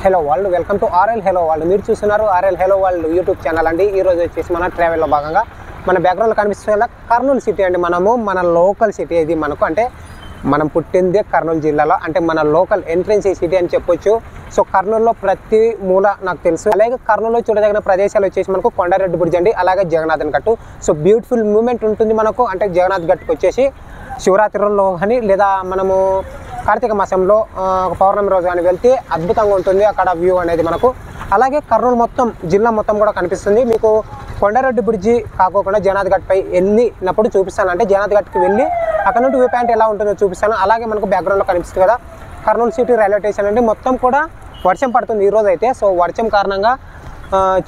Hello world welcome to RL hello world. మీరు చూస్తున్నారు RL hello world YouTube channel అండి. ఈరోజు వచ్చేసి మన ట్రావెల్లో భాగంగా మన బ్యాక్గ్రౌండ్లో కనిపిస్తున్న కర్నూలు సిటీ అండి. మన లోకల్ సిటీ ఇది. అంటే మనం పుట్టిందే కర్నూలు జిల్లాలో, అంటే మన లోకల్ ఎంట్రెన్స్ సిటీ అని చెప్పొచ్చు. సో కర్నూలులో ప్రతి మూల నాకు తెలుసు. అలాగే కర్నూలులో చూడదగిన ప్రదేశాలు వచ్చేసి మనకు కొండారెడ్డి బ్రిడ్జ్ అండి, అలాగే జగన్నాథన్ గట్టు. సో బ్యూటిఫుల్ మూమెంట్ ఉంటుంది మనకు. అంటే జగన్నాథ్ గట్టుకు వచ్చేసి శివరాత్రిలో కానీ లేదా మనము కార్తీక మాసంలో పౌర్ణమి రోజు అని వెళ్తే అద్భుతంగా ఉంటుంది అక్కడ వ్యూ అనేది మనకు. అలాగే కర్నూలు మొత్తం జిల్లా మొత్తం కూడా కనిపిస్తుంది మీకు. కొండారెడ్డి బ్రిడ్జి కాకోకుండా జగన్నాథ్ గట్ పై వెళ్ళినప్పుడు చూపిస్తాను. అంటే జగన్నాథ్ గట్కి వెళ్ళి అక్కడ నుండి వ్యూ పాయింట్ ఎలా ఉంటుందో చూపిస్తాను. అలాగే మనకు బ్యాక్గ్రౌండ్లో కనిపిస్తుంది కదా కర్నూలు సిటీ రైల్వే స్టేషన్ అండి. మొత్తం కూడా వర్షం పడుతుంది ఈరోజు అయితే. సో వర్షం కారణంగా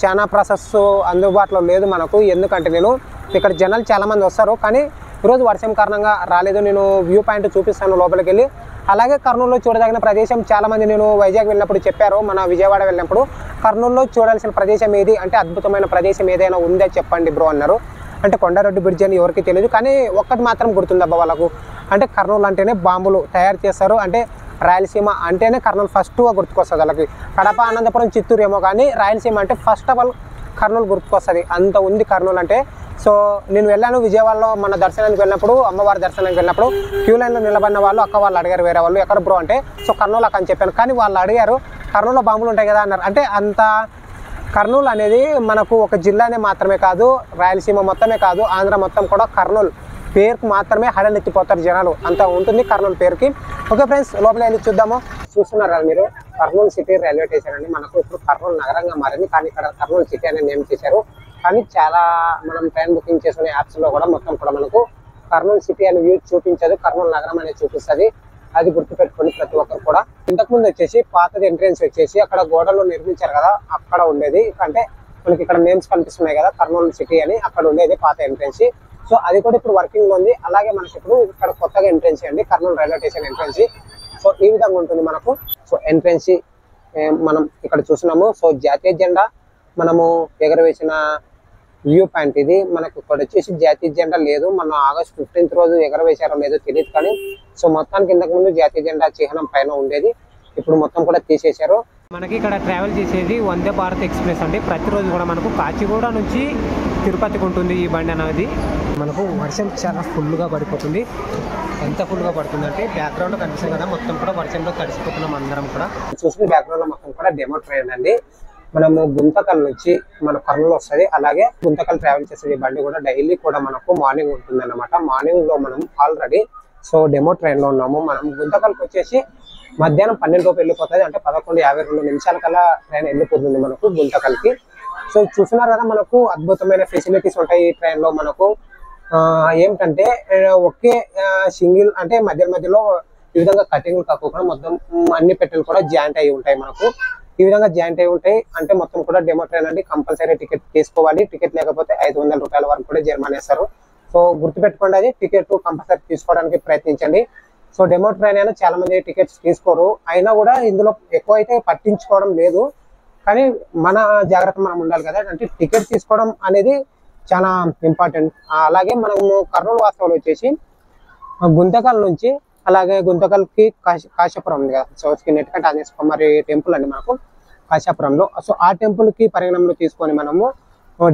చాలా ప్రాసెస్ అందుబాటులో లేదు మనకు. ఎందుకంటే నేను ఇక్కడ జనాలు చాలామంది వస్తారు, కానీ ఈరోజు వర్షం కారణంగా రాలేదు. నేను వ్యూ పాయింట్ చూపిస్తాను లోపలికి వెళ్ళి. అలాగే కర్నూలులో చూడదగిన ప్రదేశం చాలామంది నేను వైజాగ్ వెళ్ళినప్పుడు చెప్పారు, మన విజయవాడ వెళ్ళినప్పుడు కర్నూలులో చూడాల్సిన ప్రదేశం ఏది అంటే అద్భుతమైన ప్రదేశం ఏదైనా ఉందా చెప్పండి బ్రో అన్నారు. అంటే కొండారెడ్డి బ్రిడ్జ్ అని ఎవరికి తెలియదు, కానీ ఒక్కటి మాత్రం గుర్తుందబ్బా వాళ్ళకు. అంటే కర్నూలు అంటేనే బాంబులు తయారు చేస్తారు, అంటే రాయలసీమ అంటేనే కర్నూలు ఫస్ట్గా గుర్తుకొస్తుంది వాళ్ళకి. కడప, అనంతపురం, చిత్తూరు ఏమో, కానీ రాయలసీమ అంటే ఫస్ట్ ఆఫ్ ఆల్ కర్నూలు గుర్తుకొస్తుంది. అంత ఉంది కర్నూలు అంటే. సో నేను వెళ్ళాను విజయవాడలో మన దర్శనానికి వెళ్ళినప్పుడు, అమ్మవారి దర్శనానికి వెళ్ళినప్పుడు క్యూ లైన్లో నిలబడిన వాళ్ళు అక్క వాళ్ళు అడిగారు, వేరే వాళ్ళు ఎక్కడ బ్రో అంటే సో కర్నూలు అక్క అని చెప్పాను. కానీ వాళ్ళు అడిగారు కర్నూలులో బాంబులు ఉంటాయి కదా అన్నారు. అంటే అంత కర్నూలు అనేది మనకు ఒక జిల్లానే మాత్రమే కాదు, రాయలసీమ మొత్తమే కాదు, ఆంధ్ర మొత్తం కూడా కర్నూలు పేరుకు మాత్రమే హడలెత్తిపోతారు జనాలు. అంత ఉంటుంది కర్నూలు పేరుకి. ఓకే ఫ్రెండ్స్, లోపల వెళ్ళి చూద్దాము. చూస్తున్నారు కదా మీరు కర్నూలు సిటీ రైల్వే స్టేషన్ అండి. మనకు ఇప్పుడు కర్నూలు నగరంగా మారింది, కానీ ఇక్కడ కర్నూలు సిటీ అనేది నేమ్ చేశారు. కానీ చాలా మనం ట్రైన్ బుకింగ్ చేసుకునే యాప్స్లో కూడా మొత్తం కూడా మనకు కర్నూలు సిటీ అనే వ్యూ చూపించదు, కర్నూలు నగరం అనేది చూపిస్తుంది. అది గుర్తుపెట్టుకోండి ప్రతి ఒక్కరు కూడా. ఇంతకుముందు వచ్చేసి పాతది ఎంట్రెన్స్ వచ్చేసి అక్కడ గోడలు నిర్మించారు కదా, అక్కడ ఉండేది. అంటే మనకి ఇక్కడ నేమ్స్ కనిపిస్తున్నాయి కదా కర్నూలు సిటీ అని, అక్కడ ఉండేది పాత ఎంట్రెన్స్. సో అది కూడా ఇప్పుడు వర్కింగ్ లో ఉంది. అలాగే మనకి ఇప్పుడు ఇక్కడ కొత్తగా ఎంట్రెన్స్ అండి Kurnool railway station entrance. So ఈ విధంగా ఉంటుంది మనకు. సో ఎంట్రెన్స్ మనం ఇక్కడ చూస్తున్నాము. సో జాతీయ జెండా మనము ఎగరవేసిన వ్యూ పాయింట్ ఇది. మనకు ఇక్కడ వచ్చేసి జాతీయ జెండా లేదు, మన ఆగస్ట్ 15th రోజు ఎగరవేశారో లేదో తెలియదు, కానీ సో మొత్తానికి ఇంతకు ముందు జాతీయ జెండా చిహ్నం పైన ఉండేది, ఇప్పుడు మొత్తం కూడా తీసేశారు. మనకి ఇక్కడ ట్రావెల్ చేసేది వందే భారత్ ఎక్స్ప్రెస్ అండి. ప్రతిరోజు కూడా మనకు కాచిగూడ నుంచి తిరుపతికి ఉంటుంది ఈ బండి అనేది. మనకు వర్షం చాలా ఫుల్గా పడిపోతుంది. ఎంత ఫుల్గా పడుతుందంటే బ్యాక్గ్రౌండ్ కనిపిస్తుంది కదా, మొత్తం కూడా వర్షంలో తడిసిపోతున్నాం అందరం కూడా. చూసిన బ్యాక్గ్రౌండ్ మొత్తం కూడా డెమో ట్రైన్ అండి. మనము గుంతకల్ నుంచి మన కర్నూలు వస్తుంది, అలాగే గుంతకల్ ట్రావెల్ చేసేది బండి కూడా డైలీ కూడా మనకు మార్నింగ్ ఉంటుంది అన్నమాట. మార్నింగ్ లో మనం ఆల్రెడీ సో డెమో ట్రైన్ లో ఉన్నాము. మనం గుంతకల్కి వచ్చేసి మధ్యాహ్నం 12 లోపు వెళ్ళిపోతుంది, అంటే 11:52 నిమిషాల కల్లా ట్రైన్ వెళ్ళిపోతుంది మనకు గుంతకల్కి. సో చూస్తున్నారు కదా మనకు అద్భుతమైన ఫెసిలిటీస్ ఉంటాయి ఈ ట్రైన్ లో మనకు. ఏమిటంటే ఒకే సింగిల్ అంటే మధ్యలో ఈ విధంగా కటింగ్లు కాకుండా మొత్తం అన్ని పెట్టెలు కూడా జాయింట్ అయి ఉంటాయి మనకు. ఈ విధంగా జాయింట్ అయి ఉంటాయి. అంటే మొత్తం కూడా డెమో ట్రైన్ అండి. కంపల్సరీ టికెట్ తీసుకోవాలి. టికెట్ లేకపోతే 500 రూపాయల వరకు కూడా జరిమానా వేస్తారు. సో గుర్తుపెట్టుకోండి, అది టికెట్ కంపల్సరీ తీసుకోవడానికి ప్రయత్నించండి. సో డెమో ట్రైన్ అయినా చాలా మంది టికెట్స్ తీసుకోరు, అయినా కూడా ఇందులో ఎక్కువ అయితే పట్టించుకోవడం లేదు. కానీ మన జాగ్రత్త మనం ఉండాలి కదా, అంటే టికెట్ తీసుకోవడం అనేది చాలా ఇంపార్టెంట్. అలాగే మనము కర్నూలు వాస్తవాలు వచ్చేసి గుంతకల్ నుంచి, అలాగే గుంతకల్కి కాశ్యపురం ఉంది కదా, సో నెట్కంటే ఆంజనేయ స్వామి టెంపుల్ అండి మనకు కాశ్యపురంలో. సో ఆ టెంపుల్ కి పరిగణనలో తీసుకొని మనము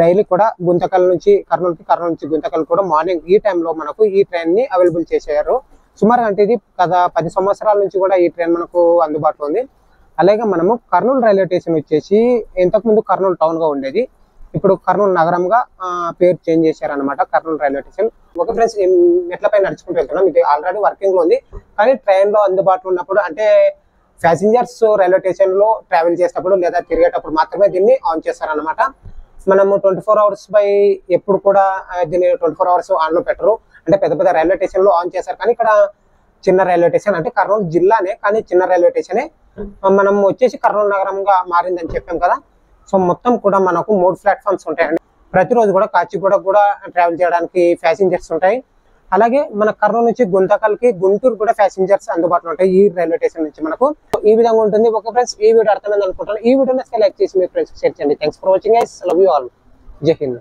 డైలీ కూడా గుంతకల్ నుంచి కర్నూలుకి, కర్నూలు నుంచి గుంతకల్ కూడా మార్నింగ్ ఈ టైంలో మనకు ఈ ట్రైన్ ని అవైలబుల్ చేశారు. సుమారుగా అంటే ఇది గత 10 సంవత్సరాల నుంచి కూడా ఈ ట్రైన్ మనకు అందుబాటులో ఉంది. అలాగే మనము కర్నూలు రైల్వే స్టేషన్ వచ్చేసి ఇంతకుముందు కర్నూలు టౌన్ గా ఉండేది, ఇప్పుడు కర్నూలు నగరంగా పేరు చేంజ్ చేశారనమాట కర్నూలు రైల్వే స్టేషన్. ఒక ఫ్రెండ్స్ మెట్లపై నడుచుకుంటూ వెళ్తున్నాం, ఇది ఆల్రెడీ వర్కింగ్ లో ఉంది. కానీ ట్రైన్ లో అందుబాటులో ఉన్నప్పుడు, అంటే ప్యాసింజర్స్ రైల్వే స్టేషన్ లో ట్రావెల్ చేసేటప్పుడు లేదా తిరిగేటప్పుడు మాత్రమే దీన్ని ఆన్ చేస్తారనమాట. మనము 24 hours బై ఎప్పుడు కూడా దీన్ని 24 hours ఆన్ లో పెట్టరు. అంటే పెద్ద పెద్ద రైల్వే స్టేషన్ లో ఆన్ చేస్తారు, కానీ ఇక్కడ చిన్న రైల్వే స్టేషన్, అంటే కర్నూలు జిల్లానే కానీ చిన్న రైల్వే స్టేషనే. మనం వచ్చేసి కర్నూలు నగరంగా మారిందని చెప్పాం కదా. సో మొత్తం కూడా మనకు 3 ప్లాట్ఫామ్స్ ఉంటాయండి. ప్రతిరోజు కూడా కాచిగూడ కూడా ట్రావెల్ చేయడానికి ప్యాసింజర్స్ ఉంటాయి. అలాగే మన కర్నూలు నుంచి గుంతకల్కి, గుంటూరు కూడా ప్యాసింజర్స్ అందుబాటులో ఉంటాయి ఈ రైల్వే స్టేషన్ నుంచి మనకు. ఈ విధంగా ఉంటుంది. ఒక ఫ్రెండ్స్ ఈ వీడియో అర్థమైంది అనుకుంటున్నాను. ఈ వీడియోని లైక్ చేసి మీ ఫ్రెండ్స్ షేర్ చేయండి. Thanks for watching guys, love you all. జై హింద్.